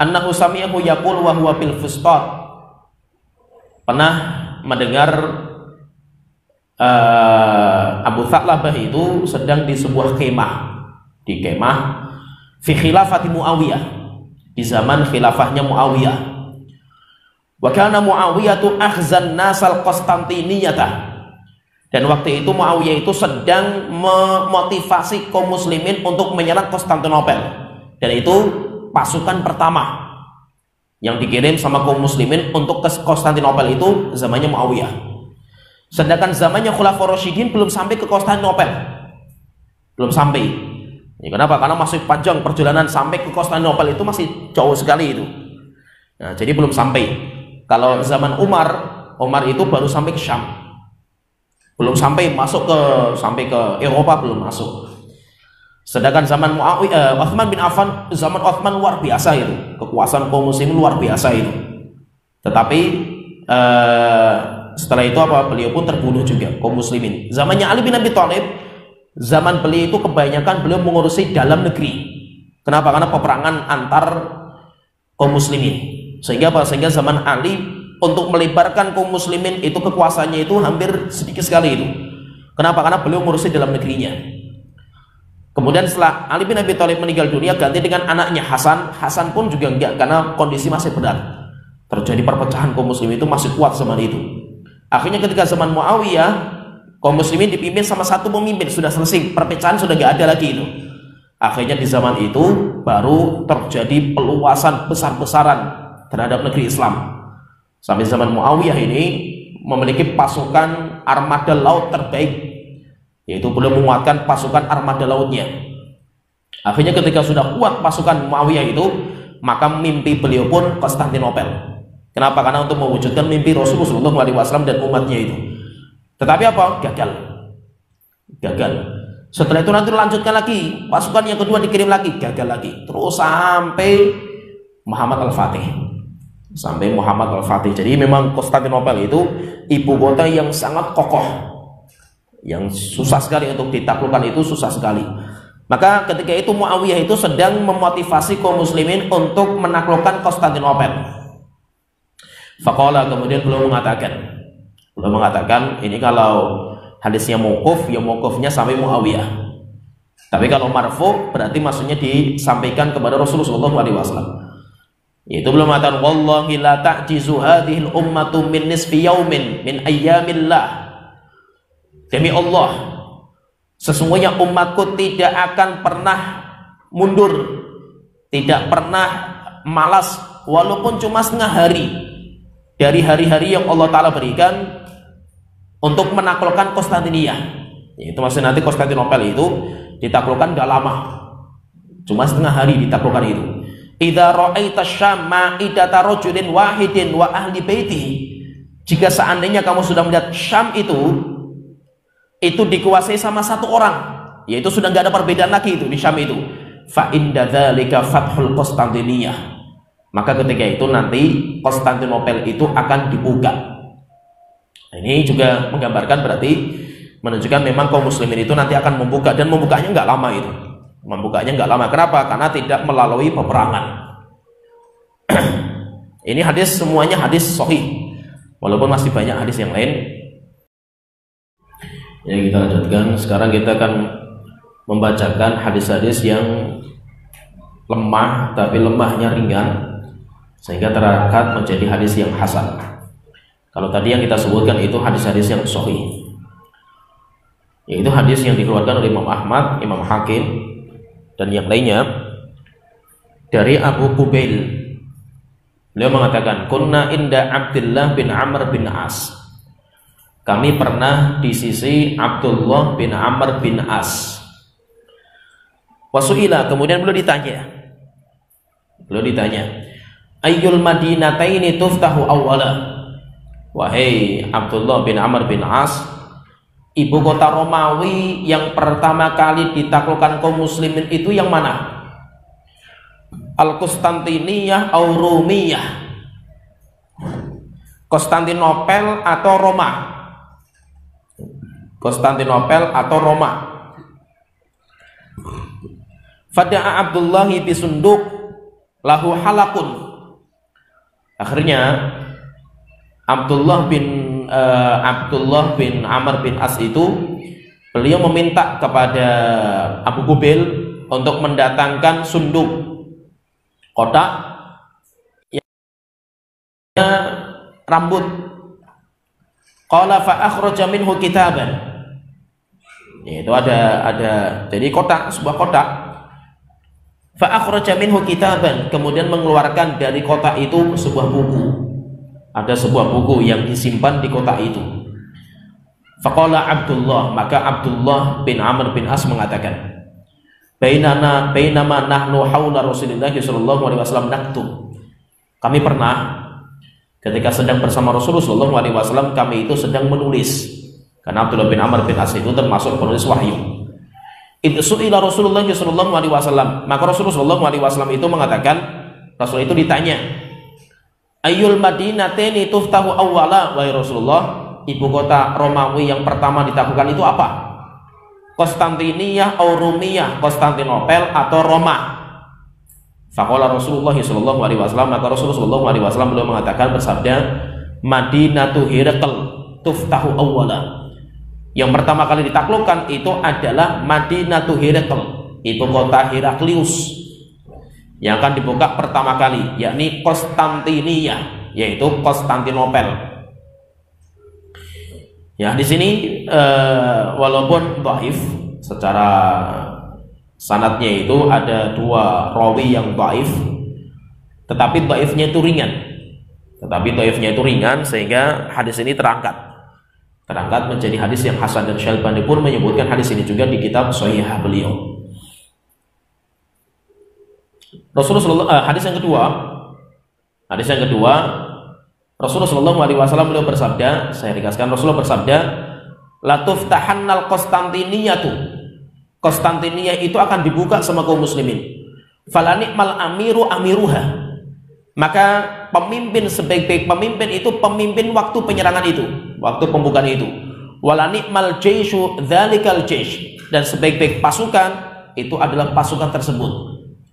S2: annahu sami'ahu yaqul wa huwa fil fustat. Pernah mendengar Abu Tha'labah itu sedang di sebuah kemah, di kemah fi khilafati Muawiyah, di zaman khilafahnya Muawiyah. Wa kana Muawiyah tu akhzan nasal Konstantiniyata, dan waktu itu Muawiyah itu sedang memotivasi kaum muslimin untuk menyerang Konstantinopel, dan itu pasukan pertama yang dikirim sama kaum muslimin untuk ke Konstantinopel itu zamannya Muawiyah. Sedangkan zamannya Khulafaur Rasyidin belum sampai ke Konstantinopel, belum sampai. Ya, kenapa? Karena masih panjang perjalanan sampai ke Konstantinopel, itu masih jauh sekali itu. Nah, jadi belum sampai. Kalau zaman Umar itu baru sampai ke Syam, belum sampai sampai ke Eropa, belum masuk. Sedangkan zaman Utsman bin Affan, zaman Utsman luar biasa itu, kekuasaan kaum muslimin luar biasa itu. Tetapi setelah itu apa? Beliau pun terbunuh juga kaum muslimin. Zamannya Ali bin Abi Thalib, zaman beliau itu kebanyakan beliau mengurusi dalam negeri. Kenapa? Karena peperangan antar kaum muslimin. Sehingga apa? Sehingga zaman Ali untuk melebarkan kaum muslimin itu kekuasaannya itu hampir sedikit sekali itu. Kenapa? Karena beliau mengurusi dalam negerinya. Kemudian setelah Ali bin Abi Thalib meninggal dunia, ganti dengan anaknya Hasan. Hasan pun juga enggak, karena kondisi masih berat. Terjadi perpecahan kaum muslimin itu masih kuat zaman itu. Akhirnya ketika zaman Muawiyah, kaum muslimin dipimpin sama satu pemimpin, sudah selesai, perpecahan sudah enggak ada lagi itu. Akhirnya di zaman itu baru terjadi peluasan besar-besaran terhadap negeri Islam. Sampai zaman Muawiyah ini memiliki pasukan armada laut terbaik, yaitu beliau menguatkan pasukan armada lautnya. Akhirnya ketika sudah kuat pasukan Muawiyah itu, maka mimpi beliau pun Konstantinopel. Kenapa? Karena untuk mewujudkan mimpi Rasulullah SAW dan umatnya itu. Tetapi apa? Gagal. Setelah itu nanti lanjutkan lagi, pasukan yang kedua dikirim lagi, gagal lagi. Terus sampai Muhammad Al-Fatih. Jadi memang Konstantinopel itu ibu kota yang sangat kokoh, yang susah sekali untuk ditaklukkan, itu susah sekali. Maka ketika itu Muawiyah itu sedang memotivasi kaum muslimin untuk menaklukkan Konstantinopel. Faqala, kemudian beliau mengatakan ini kalau hadisnya mauquf, ya mauqufnya sampai Muawiyah. Tapi kalau marfu berarti maksudnya disampaikan kepada Rasulullah SAW. Itu belum mengatakan wallahi la ta'jizu hadhil ummatu min nisfi yaumin min ayyamillah. Demi Allah, sesungguhnya umatku tidak akan pernah mundur, tidak pernah malas walaupun cuma setengah hari dari hari-hari yang Allah Ta'ala berikan untuk menaklukkan Konstantinia. Itu maksudnya nanti Konstantinopel itu ditaklukkan gak lama, cuma setengah hari ditaklukkan itu. Idza ra'aita Syam ma'idata rajulin wahidin wa ahli baiti. Jika seandainya kamu sudah melihat Syam itu dikuasai sama satu orang, yaitu sudah nggak ada perbedaan lagi itu di Syam itu. Fa inda dzalika fathul Konstantiniyah. Maka ketika itu nanti Konstantinopel itu akan dibuka. Ini juga menggambarkan, berarti menunjukkan memang kaum muslimin itu nanti akan membuka, dan membukanya nggak lama itu. Kenapa? Karena tidak melalui peperangan. Ini hadis semuanya hadis sahih, walaupun masih banyak hadis yang lain. Ya, kita lanjutkan. Sekarang kita akan membacakan hadis-hadis yang lemah, tapi lemahnya ringan, sehingga terangkat menjadi hadis yang hasan. Kalau tadi yang kita sebutkan itu hadis-hadis yang sahih, yaitu hadis yang dikeluarkan oleh Imam Ahmad, Imam Hakim, dan yang lainnya dari Abu Qubail. Beliau mengatakan, kunna inda Abdullah bin Amr bin As. Kami pernah di sisi Abdullah bin Amr bin As. Wasu'ila, kemudian beliau ditanya, ayyul madinataini tuftahu awwala. Wahai Abdullah bin Amr bin As, ibu kota Romawi yang pertama kali ditaklukkan kaum muslimin itu yang mana? Al-Konstantiniyah atau Rumiyah? Konstantinopel atau Roma? Konstantinopel atau Roma? Fada'a Abdullahi bisunduk lahu halakun. Akhirnya Abdullah bin Amr bin As itu, beliau meminta kepada Abu Qubail untuk mendatangkan sunduk, kotak yang rambut. Qala fa akhraja minhu kitaban. Itu ada jadi kotak, sebuah kotak. Fa akhraja minhu kitaban, kemudian mengeluarkan dari kotak itu sebuah buku. Ada sebuah buku yang disimpan di kotak itu. Faqala Abdullah, maka Abdullah bin Amr bin As mengatakan, bainama nahnu haula Rasulillah sallallahu alaihi wasallam naktub. Kami pernah ketika sedang bersama Rasulullah sallallahu alaihi wasallam, kami itu sedang menulis. Karena Abdullah bin Amr bin As itu termasuk penulis wahyu. Idzu su'ila Rasulullah sallallahu alaihi wasallam, maka Rasulullah sallallahu alaihi wasallam itu mengatakan, Rasul itu ditanya, ayyul madinataini tuftahu awwala, wahai Rasulullah, ibu kota Romawi yang pertama ditaklukkan itu apa? Konstantiniyah atau Rumiyah, Konstantinopel atau Roma? Faqala Rasulullah sallallahu alaihi wasallam, maka Rasulullah sallallahu alaihi wasallam beliau mengatakan, bersabda, Madinatu Hiraql tuftahu awwala. Yang pertama kali ditaklukkan itu adalah Madinatu Hiraql, ibu kota Heraklius, yang akan dibuka pertama kali, yakni Konstantiniyah, yaitu Konstantinopel. Ya, di sini walaupun dhaif Sanadnya itu ada 2 rawi yang dhaif, tetapi dhaifnya itu ringan. Sehingga hadis ini terangkat menjadi hadis yang hasan, dan Syalbani pun menyebutkan hadis ini juga di kitab Shahihah beliau. Hadis yang kedua, Rasulullah Shallallahu Alaihi Wasallam beliau bersabda, saya ringkaskan, Rasulullah bersabda, la tuftahannal Konstantinia itu akan dibuka sama kaum muslimin. Falanikmal amiruha. Maka pemimpin sebaik-baik pemimpin itu pemimpin waktu penyerangan itu, waktu pembukaan itu. Walanikmal jaishu dzalikal jaish. Dan sebaik-baik pasukan itu adalah pasukan tersebut.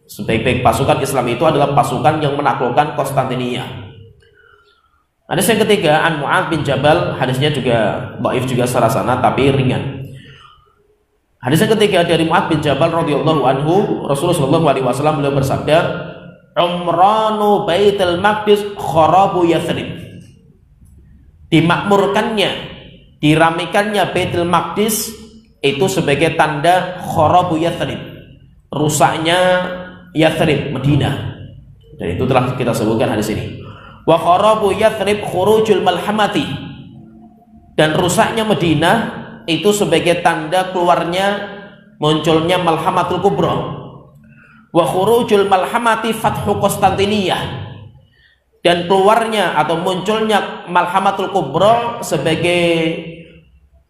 S2: Sebaik-baik pasukan Islam itu adalah pasukan yang menaklukkan Konstantinia. Hadis yang ketiga, an Mu'adz bin Jabal, hadisnya juga dhaif juga secara sanad tapi ringan. Hadis yang ketiga dari Mu'adz bin Jabal radhiyallahu anhu, Rasulullah sallallahu alaihi wasallam beliau bersabda, "Umranu Baitul Maqdis kharabu Yathrib." Dimakmurkannya, diramikannya Baitul Maqdis itu sebagai tanda kharabu Yathrib, rusaknya Yathrib, Madinah. Dan itu telah kita sebutkan hadis ini. Wa kharabu Yathrib khurujul malhamati. Dan rusaknya Madinah itu sebagai tanda keluarnya, munculnya Malhamatul Kubra. Wa khurujul malhamati fathu Konstantiniyah. Dan keluarnya atau munculnya Malhamatul Kubra sebagai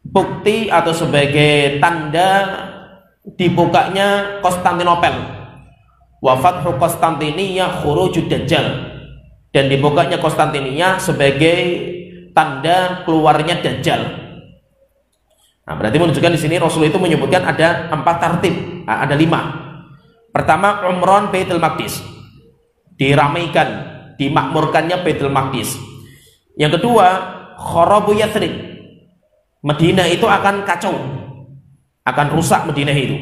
S2: bukti atau sebagai tanda dibukanya Konstantinopel. Wa fathu Konstantiniyah khurujud Dajjal. Dan dibukanya Konstantinia sebagai tanda keluarnya Dajjal. Nah, berarti menunjukkan di sini Rasul itu menyebutkan ada 4 tartib, ada 5. Pertama, umron Baitul Maqdis, diramaikan, dimakmurkannya Baitul Maqdis. Yang kedua, kharabu Yathrib, Madinah itu akan kacau, akan rusak Madinah itu.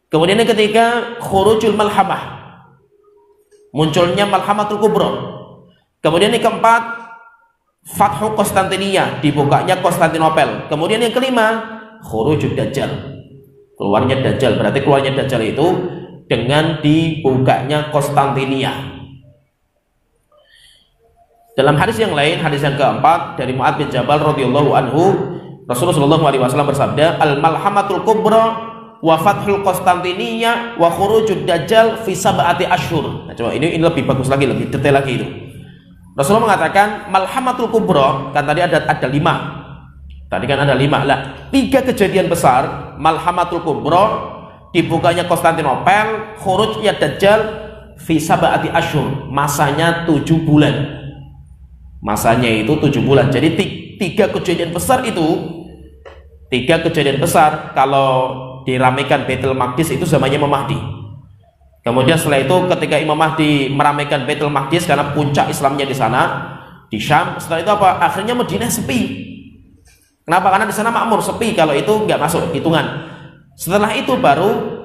S2: Kemudian yang ketiga, khurujul malhamah, munculnya Malhamatul Kubra. Kemudian yang keempat, fathu Konstantinia, dibukanya Konstantinopel. Kemudian yang kelima, khurujud Dajjal, keluarnya Dajjal. Berarti keluarnya Dajjal itu dengan dibukanya Konstantinia. Dalam hadis yang lain, hadis yang keempat dari Mu'adz bin Jabal radhiyallahu anhu, Rasulullah sallallahu alaihi wasallam bersabda, al-malhamatul kubra wa fathul Konstantinia wa khurujud Dajjal fi sab'ati ashhur. Nah, coba ini lebih bagus lagi, lebih detail lagi itu. Rasulullah mengatakan malhamatul kubra, kan tadi ada 5. Tadi kan ada 5 lah. 3 kejadian besar, malhamatul kubra, dibukanya Konstantinopel, khurujnya Dajjal fi sab'ati ashhur, masanya 7 bulan. Masanya itu 7 bulan. Jadi 3 kejadian besar itu, 3 kejadian besar kalau diramaikan Baitul Maqdis itu zamannya Imam Mahdi. Kemudian setelah itu ketika Imam Mahdi meramaikan Baitul Maqdis karena puncak Islamnya di sana, di Syam. Setelah itu apa? Akhirnya Madinah sepi. Kenapa? Karena di sana makmur, sepi. Kalau itu nggak masuk hitungan. Setelah itu baru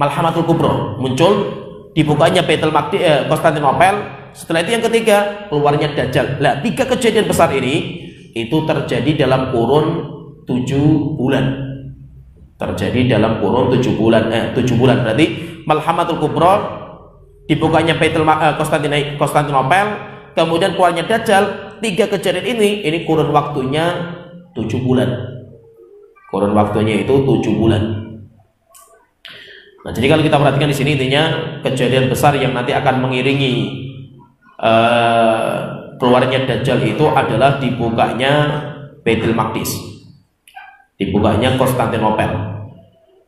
S2: Malhamatul Kubra muncul, dibukanya Baitul Maqdis, Konstantinopel. Setelah itu yang ketiga, keluarnya Dajjal. Nah, 3 kejadian besar ini itu terjadi dalam kurun 7 bulan. Terjadi dalam kurun 7 bulan. 7 bulan berarti Malhamatul Kubra, dibukanya Baitul Konstantinopel, kemudian keluarnya Dajjal. 3 kejadian ini kurun waktunya 7 bulan. Kurun waktunya itu 7 bulan. Nah, jadi kalau kita perhatikan di sini intinya kejadian besar yang nanti akan mengiringi keluarnya Dajjal itu adalah dibukanya Baitul Maqdis, dibukanya Konstantinopel.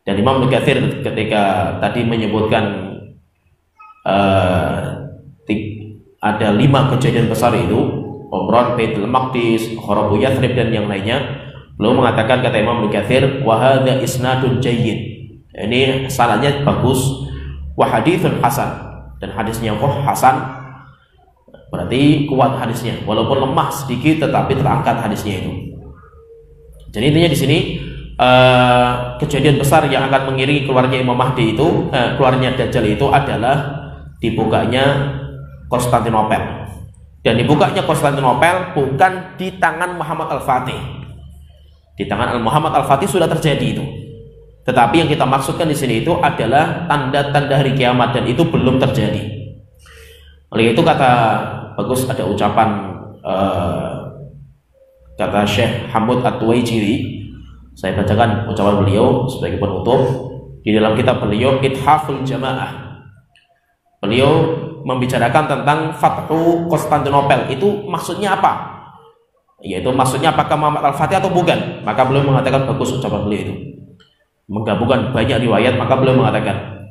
S2: Dan Imam Mukatsir ketika tadi menyebutkan ada 5 kejadian besar itu, Umran, Baitul Maqdis, kharabu Yathrib dan yang lainnya, beliau mengatakan, kata Imam Mukatsir, wa hadza isnadun jayyid, ini sanadnya bagus, wa haditsun hasan, dan hadisnya hasan, berarti kuat hadisnya, walaupun lemah sedikit tetapi terangkat hadisnya itu. Jadi intinya di sini kejadian besar yang akan mengiringi keluarnya Imam Mahdi itu, keluarnya Dajjal itu adalah dibukanya Konstantinopel. Dan dibukanya Konstantinopel bukan di tangan Muhammad Al-Fatih. Di tangan Muhammad Al-Fatih sudah terjadi itu. Tetapi yang kita maksudkan di sini itu adalah tanda-tanda hari kiamat, dan itu belum terjadi. Oleh itu bagus ada ucapan kata Syekh Hamud At-Tuwaijiri. Saya bacakan ucapan beliau sebagai penutup di dalam kitab beliau Ithaful Jamaah. Beliau membicarakan tentang Fathu Konstantinopel. Itu maksudnya apa? Yaitu maksudnya apakah Muhammad Al-Fatih atau bukan? Maka beliau mengatakan, bagus ucapan beliau itu, menggabungkan banyak riwayat. Maka beliau mengatakan,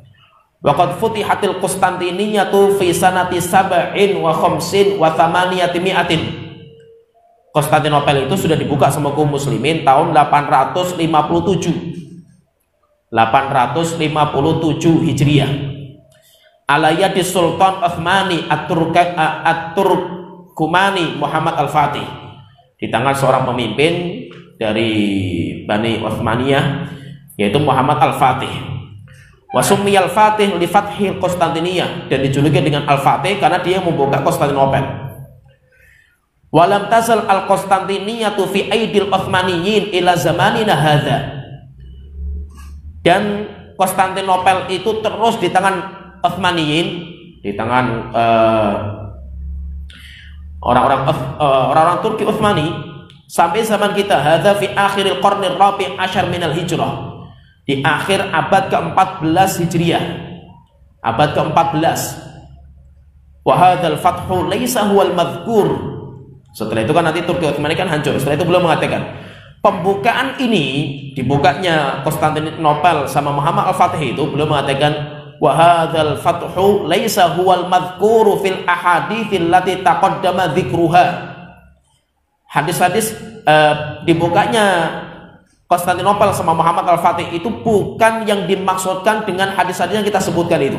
S2: waqad futihatil Konstantiniyatu fi sanati sab'in wa khamsin wa thamaniyati mi'atin. Konstantinopel itu sudah dibuka sama kaum muslimin tahun 857 Hijriah ala yadi Sultan Utsmani At-Turkumani Muhammad Al-Fatih, di tangan seorang pemimpin dari Bani Utsmaniyah yaitu Muhammad Al-Fatih. Wa summiyal Fatih li fathil Konstantiniyah, dan dijuluki dengan Al-Fatih karena dia membuka Konstantinopel. Walam tazal al-Konstantiniyatu fi aidil Utsmaniyin ila zamanina hadza, dan Konstantinopel itu terus di tangan Utsmaniyin, di tangan orang-orang Turki Utsmani sampai zaman kita. Hadza fi akhiril qarnir rabi' asyar minal hijrah, di akhir abad ke-14 Hijriah, abad ke-14. Wa hadzal fathu laisa huwal madhkur. Setelah itu kan nanti Turki Utsmani kan hancur. Setelah itu beliau mengatakan, pembukaan ini, dibukanya Konstantinopel sama Muhammad Al-Fatih itu, beliau mengatakan, wa hadzal fathu laisa huwal madhkuru fil ahaditsil lati taqaddama dzikruha. Hadis-hadis dibukanya Konstantinopel sama Muhammad Al-Fatih itu bukan yang dimaksudkan dengan hadis-hadis yang kita sebutkan itu.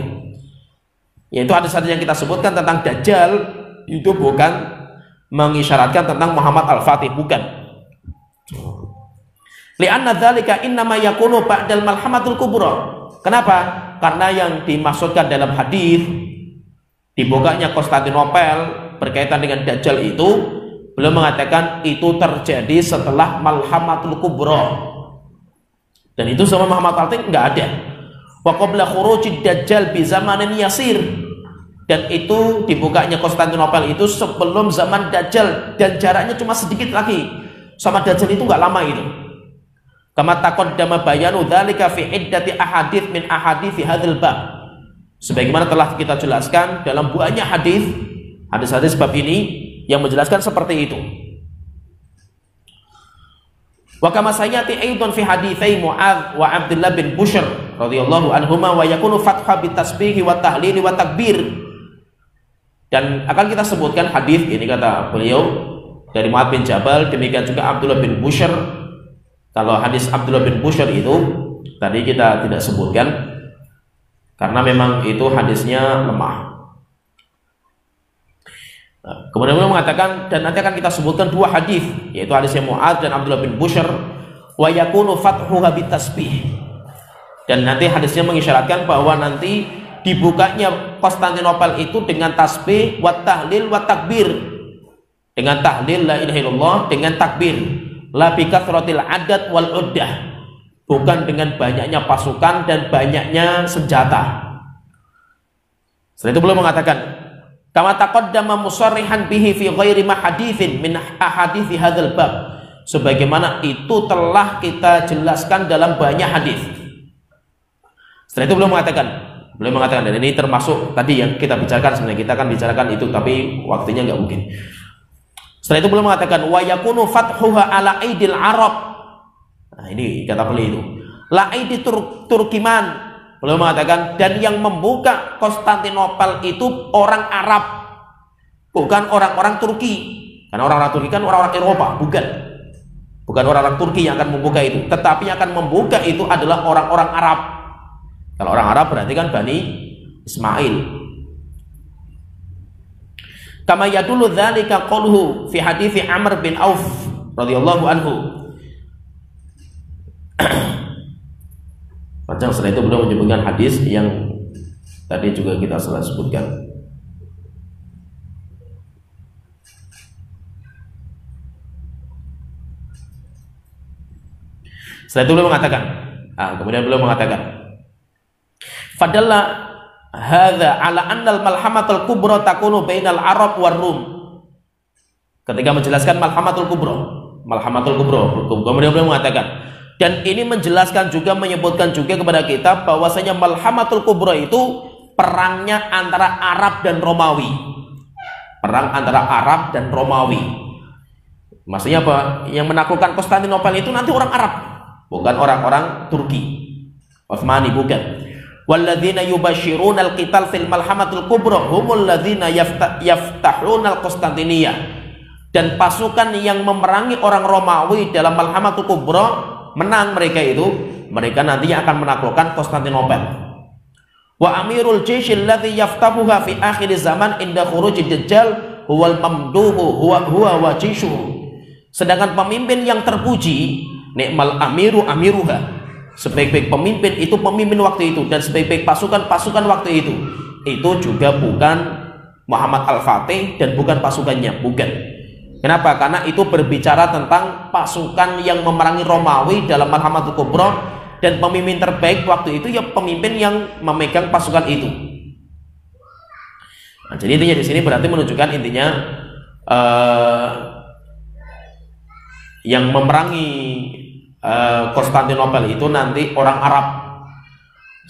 S2: Yaitu hadis-hadis yang kita sebutkan tentang Dajjal itu bukan mengisyaratkan tentang Muhammad Al-Fatih, bukan. Li'anna dzalika innama yakunu ba'dal malhamatul kubra. Kenapa? Karena yang dimaksudkan dalam hadis dibukanya Konstantinopel berkaitan dengan Dajjal itu, beliau mengatakan itu terjadi setelah malhamatul kubra, dan itu sama Muhammad Al-Fatih enggak ada. Wa qabla khurujid Dajjal bi zamanin yasir, dan itu dibukanya Konstantinopel itu sebelum zaman Dajjal, dan jaraknya cuma sedikit lagi sama Dajjal itu enggak lama itu. Kama taqaddama bayanu dzalika fi iddati ahadits min ahadits hadzal bab, sebagaimana telah kita jelaskan dalam banyak hadis-hadis bab ini yang menjelaskan seperti itu. Wa kama sayati aidan fi haditsai Mu'adz wa Abdullah bin Bushr radhiyallahu anhuma wa yakunu fatha bitasbih wa tahlil wa takbir. Dan akan kita sebutkan hadis ini, kata beliau, dari Mu'adz bin Jabal, demikian juga Abdullah bin Bushr. Kalau hadis Abdullah bin Bushr itu tadi kita tidak sebutkan karena memang itu hadisnya lemah. Kemudian beliau mengatakan, dan nanti akan kita sebutkan dua hadis, yaitu hadisnya Mu'adz dan Abdullah bin Bushr, wa yakunu fathuha bitasbih, dan nanti hadisnya mengisyaratkan bahwa nanti dibukanya Konstantinopel itu dengan tasbih, wa tahlil, wa takbir, dengan tahlil la ilaha illallah, dengan takbir, la bi kathratil adad wal uddah, bukan dengan banyaknya pasukan dan banyaknya senjata. Setelah itu beliau mengatakan, kama taqaddama musarrihan bihi fi ghairi ma haditsin min ahadithi hadzal bab, sebagaimana itu telah kita jelaskan dalam banyak hadis. Setelah itu beliau mengatakan, dan ini termasuk tadi yang kita bicarakan, sebenarnya kita akan bicarakan itu tapi waktunya nggak mungkin. Setelah itu beliau mengatakan, wa yakunu fathuha ala aidil arab. Nah, ini kata beliau itu, la aidi Turkiman. Beliau mengatakan, dan yang membuka Konstantinopel itu orang Arab, bukan orang-orang Turki. Karena orang-orang Turki kan orang-orang Eropa, bukan orang-orang Turki yang akan membuka itu, tetapi yang akan membuka itu adalah orang-orang Arab. Kalau orang Arab berarti kan Bani Ismail. Kama yadullu dzalika qauluhu fi hadits Amr bin Auf radhiyallahu anhu. Macam setelah itu beliau menyebutkan hadis yang tadi juga kita telah sebutkan. Setelah itu beliau mengatakan, Kemudian beliau mengatakan, fadalla hadza ala annal malhamatul kubra takunu bainal Arab war Rum. Ketika menjelaskan malhamatul kubra, kemudian beliau mengatakan, dan ini menjelaskan juga, menyebutkan juga kepada kita bahwasanya malhamatul kubra itu perangnya antara Arab dan Romawi. Perang antara Arab dan Romawi. Maksudnya apa? Yang menaklukkan Konstantinopel itu nanti orang Arab, bukan orang-orang Turki, Utsmani, bukan. Walladzina yubashshiruna al-qital fil malhamatul kubra humul ladzina yaftahuna al-Konstantiniyah. Dan pasukan yang memerangi orang Romawi dalam malhamatul kubra, menang mereka nantinya akan menaklukkan Konstantinopel. Wa amirul jayshil ladzi yaftahuha fi akhir zaman inda khurujid dajjal huwal mamduhu huwa wa jayshuhu. Sedangkan pemimpin yang terpuji, ni'mal amiru amiruha, sebaik-baik pemimpin itu pemimpin waktu itu, dan sebaik-baik pasukan waktu itu juga bukan Muhammad Al-Fatih dan bukan pasukannya, bukan. Kenapa? Karena itu berbicara tentang pasukan yang memerangi Romawi dalam Malhamatul Kubra, dan pemimpin terbaik waktu itu ya pemimpin yang memegang pasukan itu. Nah, jadi intinya di sini berarti menunjukkan intinya yang memerangi Konstantinopel itu nanti orang Arab.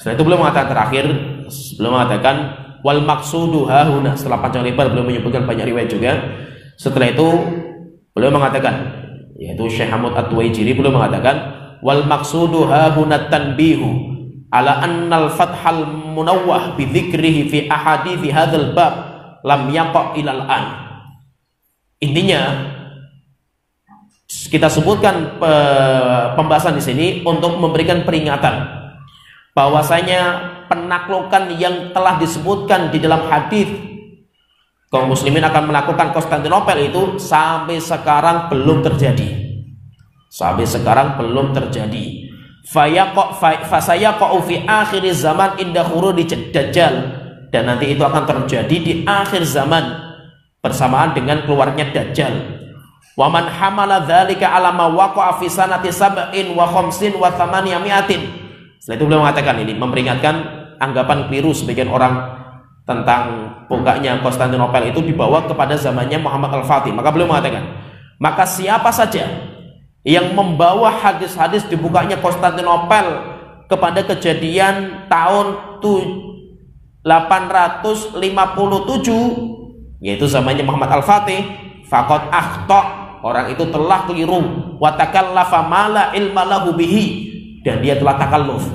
S2: Setelah itu beliau mengatakan terakhir, beliau mengatakan wal maksudu hahuna. Setelah panjang lebar beliau menyebutkan banyak riwayat juga. Setelah itu beliau mengatakan, yaitu Syekh Hamud At-Tuwaijiri, beliau mengatakan wal maksudu hahuna tanbihu ala annal fathal munawwah bi dzikrihi fi ahadithi hadzal bab lam yaqa ilal an. Intinya kita sebutkan pembahasan di sini untuk memberikan peringatan bahwasanya penaklukan yang telah disebutkan di dalam hadis kaum muslimin akan menaklukkan Konstantinopel itu sampai sekarang belum terjadi. Sampai sekarang belum terjadi. Fasayaqa'u fi akhir zaman inda khurujid dajjal, dan nanti itu akan terjadi di akhir zaman bersamaan dengan keluarnya Dajjal. Wa man hamala dzalika ala ma waqa'a fi sanati 57 wa 800. Setelah itu beliau mengatakan ini, memperingatkan anggapan keliru sebagian orang tentang bukanya Konstantinopel itu dibawa kepada zamannya Muhammad Al-Fatih. Maka beliau mengatakan, maka siapa saja yang membawa hadis-hadis dibukanya Konstantinopel kepada kejadian tahun 857, yaitu zamannya Muhammad Al-Fatih, faqad akhta, orang itu telah keliru, wa takallafa ma la ilma lahu bihi, dan dia telah takalluf,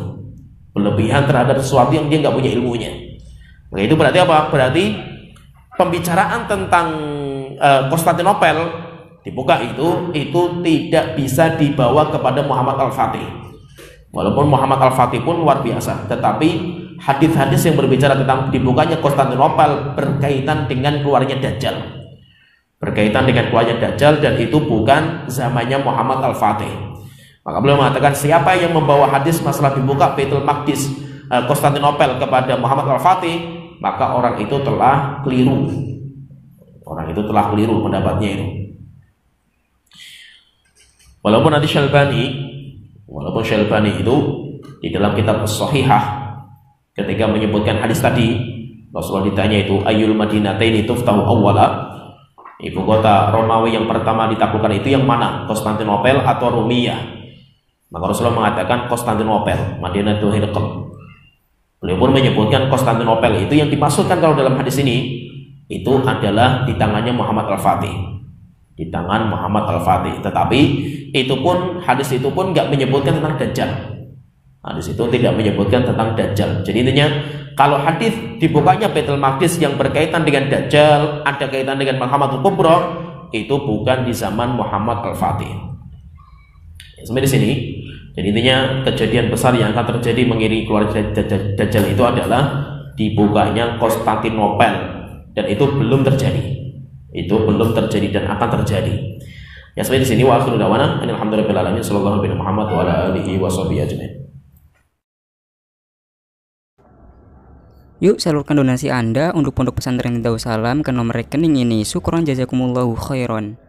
S2: berlebihan terhadap sesuatu yang dia nggak punya ilmunya. Maka itu berarti apa? Berarti pembicaraan tentang Konstantinopel dibuka itu tidak bisa dibawa kepada Muhammad Al-Fatih. Walaupun Muhammad Al-Fatih pun luar biasa, tetapi hadis-hadis yang berbicara tentang dibukanya Konstantinopel berkaitan dengan keluarnya Dajjal. Berkaitan dengan keluarnya Dajjal, dan itu bukan zamannya Muhammad Al-Fatih. Maka beliau mengatakan siapa yang membawa hadis masalah dibuka Baitul Maqdis Konstantinopel kepada Muhammad Al-Fatih, maka orang itu telah keliru. Orang itu telah keliru pendapatnya itu. Walaupun nanti Syalbani itu di dalam kitab As-Shahihah ketika menyebutkan hadis tadi, Rasulullah ditanya itu ayyul madinataini tuftahu awwala, ibu kota Romawi yang pertama ditaklukkan itu yang mana, Konstantinopel atau Rumiyah? Maka Rasulullah mengatakan Konstantinopel, Madinatul Hirqal. Beliau pun menyebutkan Konstantinopel itu yang dimaksudkan kalau dalam hadis ini itu adalah di tangannya Muhammad Al-Fatih, di tangan Muhammad Al-Fatih. Tetapi itu pun hadis itu pun nggak menyebutkan tentang Dajjal. Hadis itu tidak menyebutkan tentang Dajjal. Jadi intinya kalau hadis dibukanya Baitul Maqdis yang berkaitan dengan Dajjal, ada kaitan dengan Malhamatul Kubra, itu bukan di zaman Muhammad Al-Fatih. Sampai di sini. Jadi intinya kejadian besar yang akan terjadi mengiringi keluar Dajjal itu adalah dibukanya Konstantinopel, dan itu belum terjadi. Itu belum terjadi dan akan terjadi. Ya, sampai di sini wa akhiru da'wana alhamdulillahirabbil alamin, sallallahu alaihi Muhammad wa ala alihi washabihi ajmain.
S3: Yuk salurkan donasi Anda untuk Pondok Pesantren Darussalam ke nomor rekening ini. Syukron jazakumullahu khairan.